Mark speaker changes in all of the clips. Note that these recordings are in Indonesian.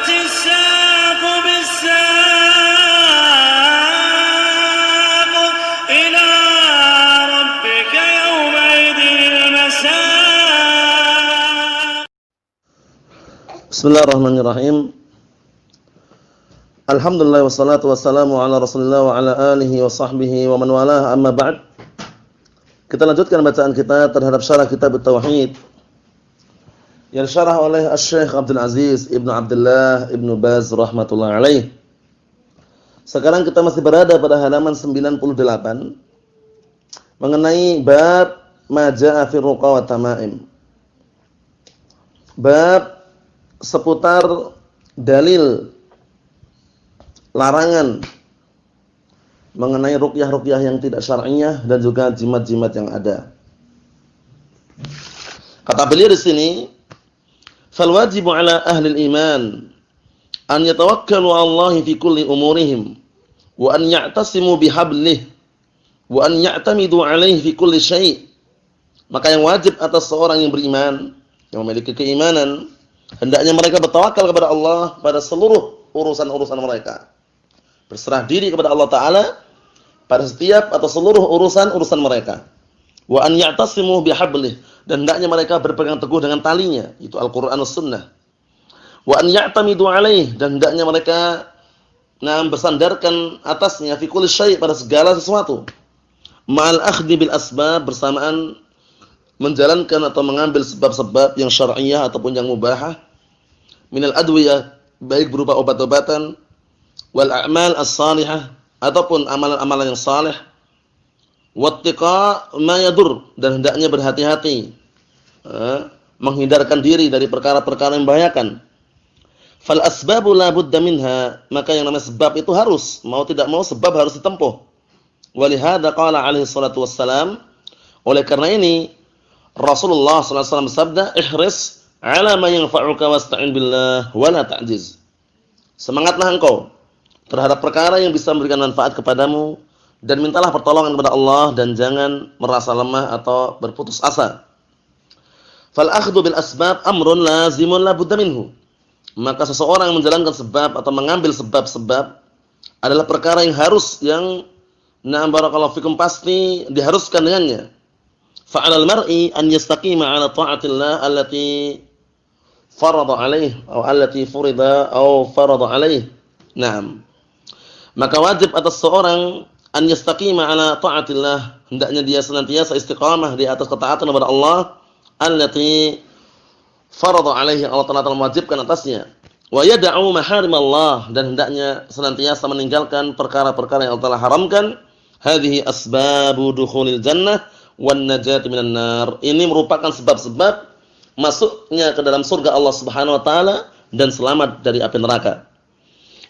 Speaker 1: الساق بالساق إلى ربك يومئذ المساق.
Speaker 2: Bismillahirrahmanirrahim. Alhamdulillah wassalatu wassalamu ala Rasulillah wa ala alihi wa sahbihi wa man walah, amma ba'd. Kita lanjutkan bacaan kita terhadap syarah kitab Tauhid yang disyarah oleh Asy-Syaikh Abdul Aziz Ibnu Abdullah Ibnu Baz rahimatullah alaih. Sekarang kita masih berada pada halaman 98 mengenai bab ma jaa'a fi ruqa wa tamaim. Bab seputar dalil larangan mengenai ruqyah-ruqyah yang tidak syar'iyah dan juga jimat-jimat yang ada. Kata beliau di sini, fal wajibu ala ahli iman an yatawakkalu 'ala Allah fi kulli umurihim wa an ya'tasimu bihablih wa an ya'tamidu 'alaihi fi kulli syai'. Maka yang wajib atas seorang yang beriman, yang memiliki keimanan, hendaknya mereka bertawakal kepada Allah pada seluruh urusan-urusan mereka. Berserah diri kepada Allah Ta'ala pada setiap atau seluruh urusan-urusan mereka. Wa an ya'tasimu bihablih, dan hendaknya mereka berpegang teguh dengan talinya, itu Al-Qur'an was Sunnah. Wa an ya'tamidu 'alaihi, dan hendaknya mereka bersandarkan atasnya fi kulli syai', pada segala sesuatu. Ma'al akhdhi bil asbab, bersamaan menjalankan atau mengambil sebab-sebab yang syar'iyah ataupun yang mubahah, minal adwiyah, baik berupa obat-obatan, wal a'mal as-salihah, ataupun amalan-amalan yang saleh, wattiqa ma yadur, dan hendaknya berhati-hati menghindarkan diri dari perkara-perkara yang membahayakan. Fal asbabu la budda minha, maka yang namanya sebab itu harus, mau tidak mau sebab harus ditempuh. Walihada qala alaihi salatu wassalam, oleh karena ini Rasulullah sallallahu alaihi wasallam bersabda, ihris ala ma yanfa'uka wasta'in billah wa la ta'jiz. Semangatlah engkau terhadap perkara yang bisa memberikan manfaat kepadamu, dan mintalah pertolongan kepada Allah, dan jangan merasa lemah atau berputus asa. Fal akhdhu bil asbab amrun lazimun la budda minhu. Maka seseorang menjalankan sebab atau mengambil sebab-sebab adalah perkara yang harus, yang barakallahu fikum, pasti diharuskan dengannya. Fa'alal mar'i an yastaqima 'ala ta'atillah allati farada 'alaihi atau allati furida atau farada 'alaihi. Naam. Maka wajib atas seorang an yastaqima 'ala ta'atillah, hendaknya dia senantiasa istiqamah di atas ketaatan kepada Allah, allati farada 'alaihi, Allah telah mewajibkan atasnya. Wa yad'u maharimallah, dan hendaknya senantiasa meninggalkan perkara-perkara yang Allah telah haramkan. Hadhihi asbabu dukhulil jannah wan najati minan nar. Ini merupakan sebab-sebab masuknya ke dalam surga Allah Subhanahu wa taala dan selamat dari api neraka.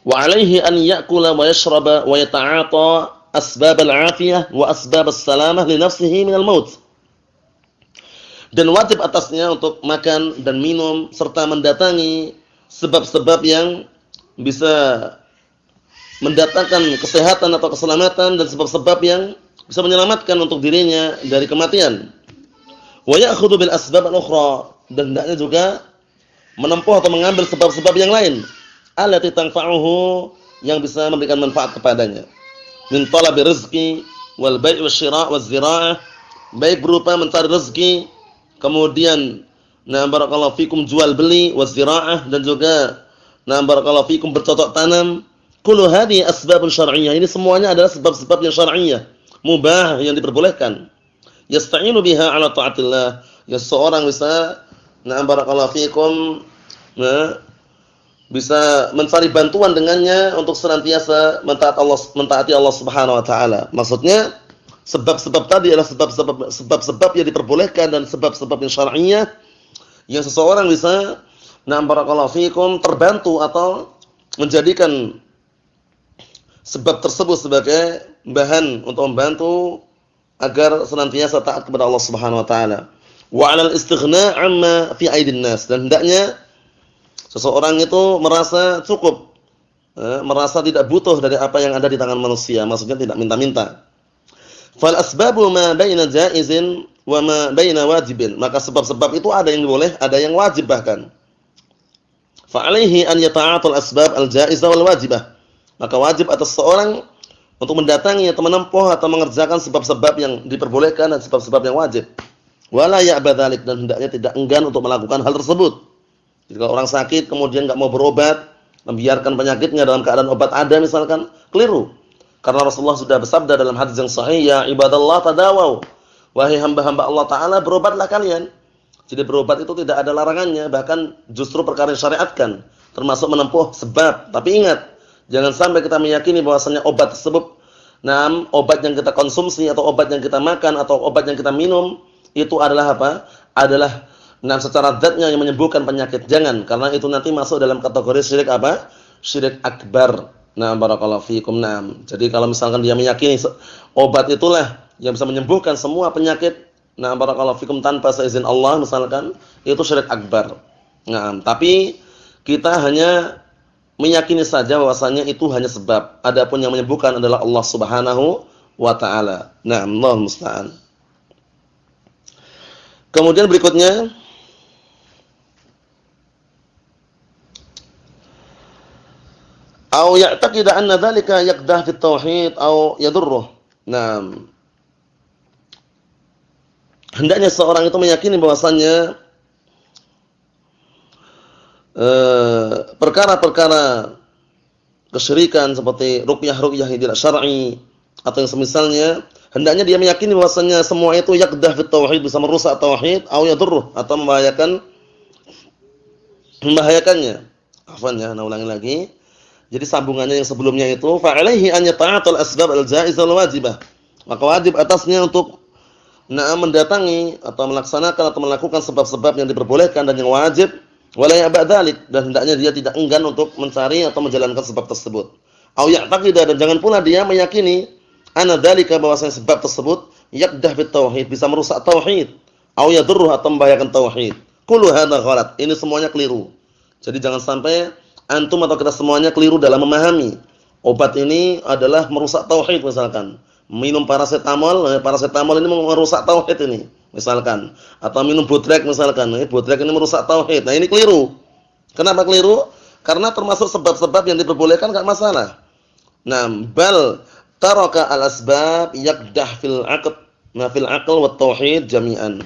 Speaker 2: Wa alaihi an ya'kula wa yashraba wa yata'ata asbab al-'afiyah wa asbab as-salamah li nafsihi minal maut. Dan wajib atasnya untuk makan dan minum serta mendatangi sebab-sebab yang bisa mendatangkan kesehatan atau keselamatan, dan sebab-sebab yang bisa menyelamatkan untuk dirinya dari kematian. Wa ya'khudhu bil asbab al-ukhra, dan hendaknya juga menempuh atau mengambil sebab-sebab yang lain, allati tanfa'uhu, yang bisa memberikan manfaat kepadanya. Min talabi rizqi wal bai' wasyira' waz-zira'ah, baik berupa mencari rezeki, kemudian barakallahu fikum jual beli, waz-zira'ah, dan juga barakallahu fikum bercocok tanam. Kullu hadhihi asbabun syar'iyyah, ini semuanya adalah sebab-sebab yang syar'iyyah, mubah, yang diperbolehkan. Yasta'inu biha 'ala ta'atillah, ya seorang bisa barakallahu fikum bisa mencari bantuan dengannya untuk senantiasa mentaati Allah Subhanahu wa taala. Maksudnya sebab-sebab tadi adalah sebab-sebab yang diperbolehkan dan sebab-sebab yang syar'iyyah yang seseorang bisa barakallahu fikum terbantu atau menjadikan sebab tersebut sebagai bahan untuk membantu agar senantiasa taat kepada Allah Subhanahu wa taala. Wa 'alal istighna' 'amma fi aidin nas, dan hendaknya seseorang itu merasa cukup, merasa tidak butuh dari apa yang ada di tangan manusia, maksudnya tidak minta-minta. Fal asbabu ma baina jaizin wa ma baina wajibin, maka sebab-sebab itu ada yang boleh, ada yang wajib bahkan. fa alaihi an yata'atal asbab al-jaizah wal wajibah. Maka wajib atas seorang untuk mendatangi atau menempuh atau mengerjakan sebab-sebab yang diperbolehkan dan sebab-sebab yang wajib. Wala ya'ba dzalik, dan hendaknya tidak enggan untuk melakukan hal tersebut. Jadi kalau orang sakit kemudian enggak mau berobat, membiarkan penyakitnya dalam keadaan obat ada misalkan, keliru. Karena Rasulullah sudah bersabda dalam hadis yang sahih, ya ibadallah tadawau. Wahai hamba-hamba Allah Ta'ala, berobatlah kalian. Jadi berobat itu tidak ada larangannya, bahkan justru perkara yang syariatkan, termasuk menempuh sebab. Tapi ingat, jangan sampai kita meyakini bahwasanya obat tersebut, obat yang kita konsumsi atau obat yang kita makan atau obat yang kita minum itu adalah apa? Adalah secara zatnya yang menyembuhkan penyakit. Jangan, karena itu nanti masuk dalam kategori syirik apa? Syirik akbar. Barakallahu fiikum. Jadi kalau misalkan dia meyakini obat itulah yang bisa menyembuhkan semua penyakit, barakallahu fikum, tanpa seizin Allah misalkan, itu syirik akbar. Tapi kita hanya meyakini saja bahwasanya itu hanya sebab. Adapun yang menyembuhkan adalah Allah Subhanahu wa taala. Allahul musta'an. Kemudian berikutnya, au ya'taqid anna dzalika yaqdah fi tauhid au yadurruh. Hendaknya seorang itu meyakini bahwasannya perkara-perkara kesyirikan seperti ruqyah-ruqyah yang tidak syar'i atau yang semisalnya, hendaknya dia meyakini bahwasannya semua itu yaqdah fi tauhid, bisa merusak tauhid, au yadurruh, atau membahayakannya. Afwan ya, ulangi lagi. Jadi sambungannya yang sebelumnya itu, fa alaihi an yata'atal asbab al-jaizah wal wajibah. Maka wajib atasnya untuk mendatangi atau melaksanakan atau melakukan sebab-sebab yang diperbolehkan dan yang wajib, wala ya'ba dzalik, dan hendaknya dia tidak enggan untuk mencari atau menjalankan sebab tersebut. Au ya'taqid, dan jangan pula dia meyakini anna dzalika, bahwasanya sebab tersebut yaqdah fit tauhid, bisa merusak tauhid, au yadurruh, atau membahayakan tauhid. Kullu hadza ghalat, ini semuanya keliru. Jadi jangan sampai antum atau kita semuanya keliru dalam memahami obat ini adalah merusak tauhid misalkan. Minum paracetamol ini merusak tauhid ini misalkan, atau minum botrek misalkan, botrek ini merusak tauhid. Nah, ini keliru. Kenapa keliru? Karena termasuk sebab-sebab yang diperbolehkan enggak masalah. Bal taraka al-asbab yaqdah fil aqd, fil aql wat tauhid jami'an.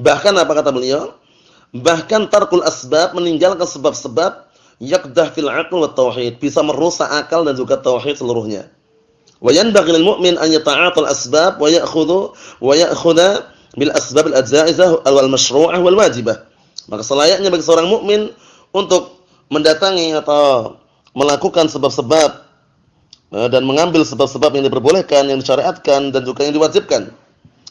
Speaker 2: Bahkan apa kata beliau? Bahkan tarkul asbab, meninggalkan sebab-sebab, yaqdah fil aql wat tauhid, bisa merusak akal dan juga tauhid seluruhnya. Wa yanbaghi lil mu'min an yata'atal asbab wa ya'khudha bil asbab al jaizah wal mashru'ah wal wajibah. Maka selayaknya bagi seorang mukmin untuk mendatangi atau melakukan sebab-sebab dan mengambil sebab-sebab yang diperbolehkan, yang disyariatkan dan juga yang diwajibkan.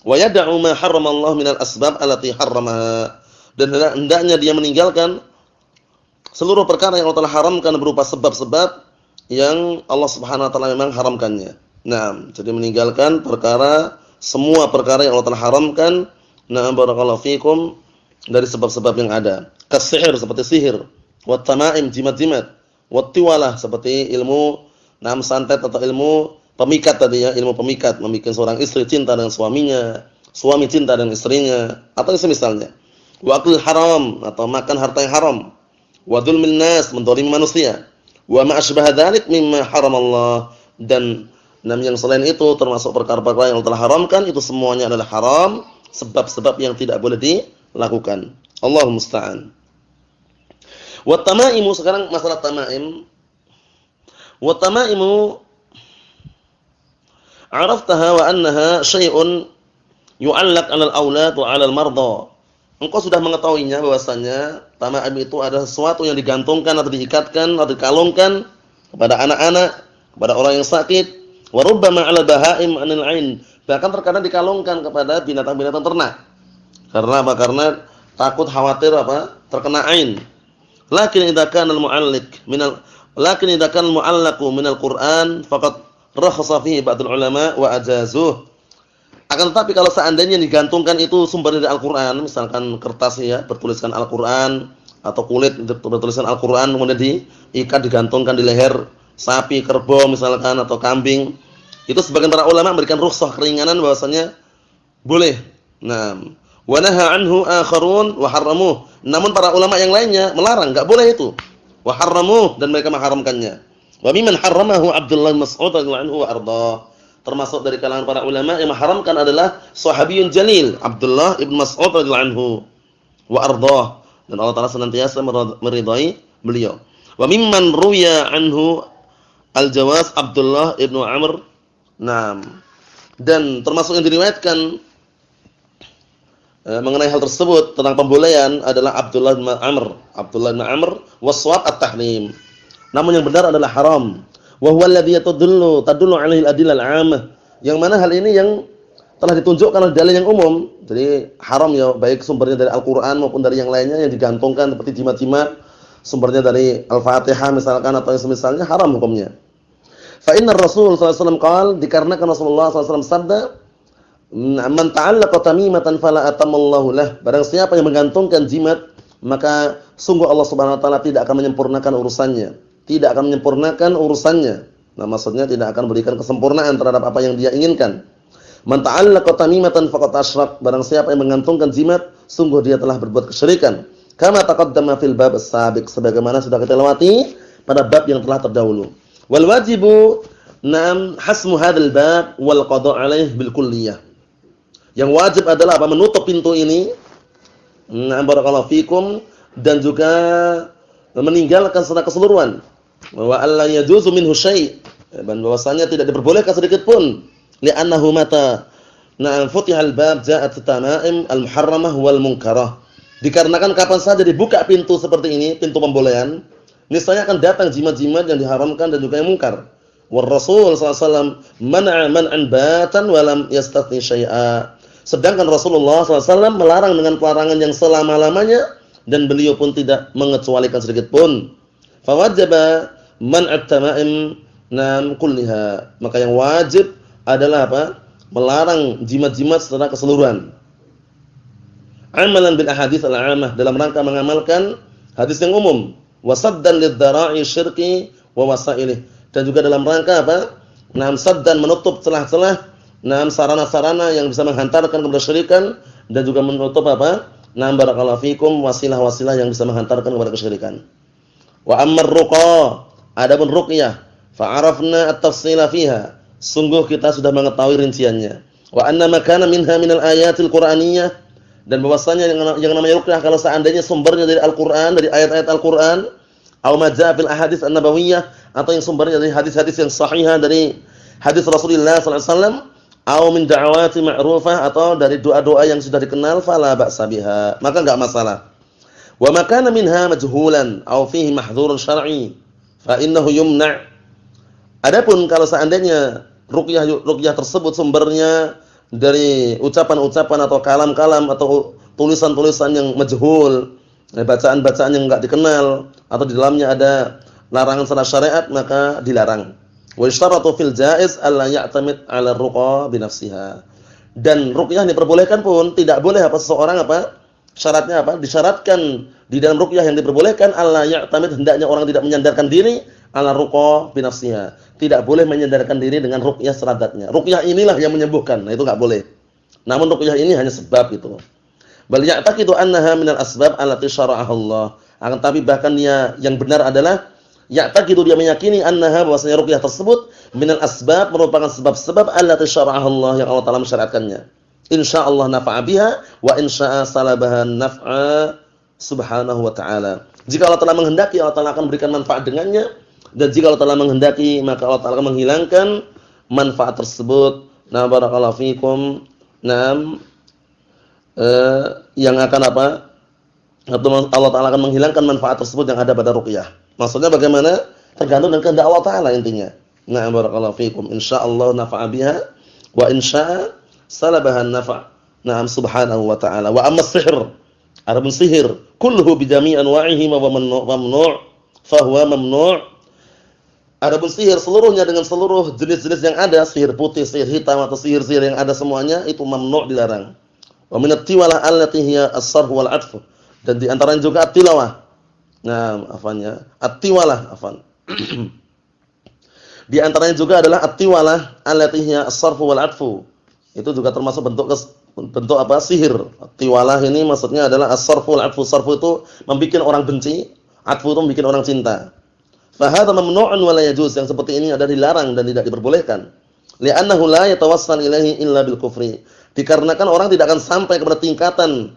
Speaker 2: Wa yad'u ma harramallahu minal asbab allati harramaha, dan hendaknya dia meninggalkan seluruh perkara yang Allah telah haramkan berupa sebab-sebab yang Allah Subhanahu wa taala memang haramkannya. Jadi meninggalkan semua perkara yang Allah telah haramkan. Barakallahu fikum, dari sebab-sebab yang ada. Kasihir, seperti sihir, wat tamaim, jimat-jimat, wat tiwalah, seperti ilmu santet atau ilmu pemikat tadi ya, ilmu pemikat, membuat seorang istri cinta dengan suaminya, suami cinta dengan istrinya, atau semisalnya. Wa aklul haram, atau makan harta yang haram. Wa dzulmin nas, menzalimi manusia. Wa ma asbaha dzalik mimma haramallah, dan yang selain itu termasuk perkara-perkara yang telah haramkan, itu semuanya adalah haram, sebab-sebab yang tidak boleh dilakukan. Allahul musta'an. Wa tamaimu, sekarang masalah tamaim. Wa tamaimu araftaha wa annaha syai'un yu'allaq 'alal aulad wa 'alal marda. Engkau sudah mengetahuinya bahwasanya tamaim itu adalah sesuatu yang digantungkan atau diikatkan atau dikalungkan kepada anak-anak, kepada orang yang sakit, wa rubbama 'ala bahaim 'anil 'ain. Bahkan terkadang dikalungkan kepada binatang-binatang ternak. Karena apa? Karena takut khawatir terkena ain. Lakin idza kana al-mu'allaqu minal Qur'an faqad rakhasa fihi ba'dul ulama wa ajazuh. Akan tetapi kalau seandainya digantungkan itu sumber dari Al-Qur'an, misalkan kertas ya bertuliskan Al-Qur'an atau kulit bertuliskan Al-Qur'an kemudian diikat digantungkan di leher sapi, kerbau misalkan atau kambing, itu sebagian para ulama memberikan rukhsah, keringanan bahwasanya boleh. Wa naha anhu akharun wa harramuh. Namun para ulama yang lainnya melarang, enggak boleh itu. Wa harramuh, dan mereka mengharamkannya. Wa mimman harramahu Abdullah bin Mas'ud radhiyallahu anhu wa ardhah. Termasuk dari kalangan para ulama yang mengharamkan adalah sahabiyun jalil Abdullah ibn Mas'ud radhiyallahu anhu wa ardhah, dan Allah Taala senantiasa meridai beliau. Wa mimman ruya anhu al-Jawaz Abdullah ibn Amr. Naam. Dan termasuk yang diriwayatkan mengenai hal tersebut tentang pembolehan adalah Abdullah bin Amr. Abdullah bin Amr waswab at-tahrim. Namun yang benar adalah haram. Wa huwa alladhi tadullu alaihi al-adillah al-'ammah. Yang mana hal ini yang telah ditunjukkan oleh dalil yang umum. Jadi haram ya, baik sumbernya dari Al-Qur'an maupun dari yang lainnya yang digantungkan seperti jimat-jimat, sumbernya dari Al-Fatihah misalkan atau yang semisalnya, haram hukumnya. Fa inna Rasul sallallahu alaihi wasallam qala, dikarenakan Rasulullah sallallahu alaihi wasallam sabda, "Man ta'allaqa tamimatan fala atamallahu lah." Barang siapa yang menggantungkan jimat, maka sungguh Allah Subhanahu wa taala tidak akan menyempurnakan urusannya. Tidak akan menyempurnakan urusannya. Nah, maksudnya tidak akan berikan kesempurnaan terhadap apa yang dia inginkan. Man ta'allaqa tamimatan faqad asyrak. Barang siapa yang menggantungkan jimat, sungguh dia telah berbuat kesyirikan. Kama taqaddama fil bab as-sabiq, sebagaimana sudah kita lewati pada bab yang telah terdahulu. Wal wajibu nam hasmu hadzal bab wal qada' alaih bil kulliyah. Yang wajib adalah apa? Menutup pintu ini. Barakallahu fikum, dan juga meninggalkan secara keseluruhan. Wa alla yajuzu minhu syai', dan bahwasanya tidak diperbolehkan sedikit pun. Li'annahu mata futihal bab ja'at tamaim al-muharramah wal munkarah. Dikarenakan kapan saja dibuka pintu seperti ini, pintu pembolehan, niscaya akan datang jimat-jimat yang diharamkan dan juga yang mungkar. War Rasul sallallahu alaihi wasallam man'a man'an batan wa lam yastathni syai'a. Sedangkan Rasulullah sallallahu alaihi wasallam melarang dengan pelarangan yang selama-lamanya dan beliau pun tidak mengecualikan sedikit pun. Fa wajaba man'at tamaim nam kulliha. Maka yang wajib adalah apa? Melarang jimat-jimat secara keseluruhan. Amalan bil ahadits al-'ammah, dalam rangka mengamalkan hadis yang umum. Wasaddan lidh-dhara'i syirki wa wasailih, dan juga dalam rangka apa? Saddan, menutup celah-celah, sarana-sarana yang bisa menghantarkan kepada kesyirikan, dan juga menutup apa? Barakallahu fikum, wasilah-wasilah yang bisa menghantarkan kepada kesyirikan. Wa ammar ruqa, adapun ruqyah, fa arafna at-tafsila fiha, sungguh kita sudah mengetahui rinciannya. Wa anna ma kana minha minal ayatil qur'aniyah, dan bahwasanya yang namanya ruqyah kalau seandainya sumbernya dari Al-Qur'an, dari ayat-ayat Al-Qur'an, atau majaa fil ahadits an-nabawiyah, atau yang sumbernya dari hadis-hadis yang sahihah dari hadis Rasulullah sallallahu alaihi wasallam, atau min da'awati ma'rufah, atau dari doa-doa yang sudah dikenal, fala ba'sa biha, maka enggak masalah. Wa ma kana minha majhulan aw fihi mahdhurun syar'i fa innahu yumna'. Adapun kalau seandainya ruqyah tersebut sumbernya dari ucapan-ucapan atau kalam-kalam atau tulisan-tulisan yang majhul, bacaan-bacaan yang enggak dikenal, atau di dalamnya ada larangan secara syariat, maka dilarang. Wa yashtaratu fil jaiz alla ya'tamid 'ala ar-ruqa bi nafsiha. Dan ruqyah diperbolehkan pun tidak boleh apa seseorang apa? Syaratnya apa? Disyaratkan di dalam ruqyah yang diperbolehkan alla ya'tamid, hendaknya orang tidak menyandarkan diri 'ala ar-ruqa bi nafsiha. Tidak boleh menyandarkan diri dengan ruqyah seradatnya. Ruqyah inilah yang menyembuhkan. Nah, itu enggak boleh. Namun ruqyah ini hanya sebab itu. Bal ya'taqidu annaha minal asbab allati syara'aha Allah. Akan tapi bahkan dia yang benar adalah ya'taqidu, dia meyakini annaha, bahwasanya ruqyah tersebut minal asbab, merupakan sebab-sebab allati syara'aha Allah, yang Allah Taala mensyariatkannya. Insyaallah nafa'a biha wa insya'a salabaha naf'a subhanahu wa ta'ala. Jika Allah Taala menghendaki, Allah Taala akan berikan manfaat dengannya. Dan jika Allah Ta'ala menghendaki, maka Allah Ta'ala akan menghilangkan manfaat tersebut. Nah, barakallahu fikum. Yang akan apa? Allah Ta'ala akan menghilangkan manfaat tersebut yang ada pada ruqyah. Maksudnya bagaimana? Tergantung dengan kehendak Allah Ta'ala intinya. Nah, barakallahu fikum. Insyaallah nafa'a biha wa insya'a salabaha nafa'. Naam, subhanahu wa ta'ala. Wa amma sihr, adapun sihir, kulluhu bi jami' anwa'ihi wa mamnu', fa huwa mamnu'. Adapun sihir seluruhnya dengan seluruh jenis-jenis yang ada, sihir putih, sihir hitam, atau sihir-sihir yang ada semuanya, itu mamnu', dilarang. Wa min at-tiwalah allati hiya as-sarf wal 'athf, dan di antaranya juga at-tilawah. Nah, afannya at-tiwalah, afan. Di antaranya juga adalah at-tiwalah allati hiya as-sarf wal 'athf. Itu juga termasuk bentuk apa? Sihir. At-tiwalah ini maksudnya adalah as-sarf wal 'athf. Sarf itu membikin orang benci, Atfu itu bikin orang cinta. Fa hadza mamnu'un wa la yajuz. Yang seperti ini ada dilarang dan tidak diperbolehkan. Li'annahu la yatawassal ilaihi illa bil kufri. Dikarenakan orang tidak akan sampai kepada tingkatan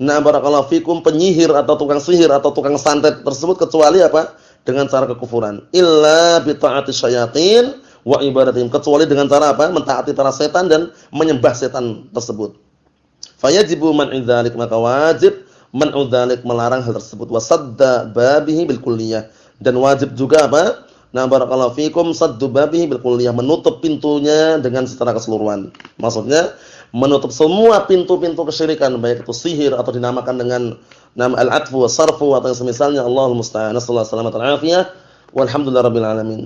Speaker 2: barakallahu fikum penyihir atau tukang sihir atau tukang santet tersebut kecuali apa? Dengan cara kekufuran. Illa bi ta'ati syayatin wa ibadatihim, kecuali dengan cara apa? Mentaati para setan dan menyembah setan tersebut. Fayajibu man'u dzalik, maka wajib man'u dzalik, melarang hal tersebut. Wa sadda babihi bil kulliyah, dan wajib juga apa? Barakallahu fikum saddu babihi bil kulliyah, menutup pintunya dengan secara keseluruhan. Maksudnya menutup semua pintu-pintu kesyirikan, baik itu sihir atau dinamakan dengan nama al-atfu was sarfu atau yang semisalnya. Allahul musta'an. Nasallahu alaihi wasallam. Walhamdulillahirabbil alamin.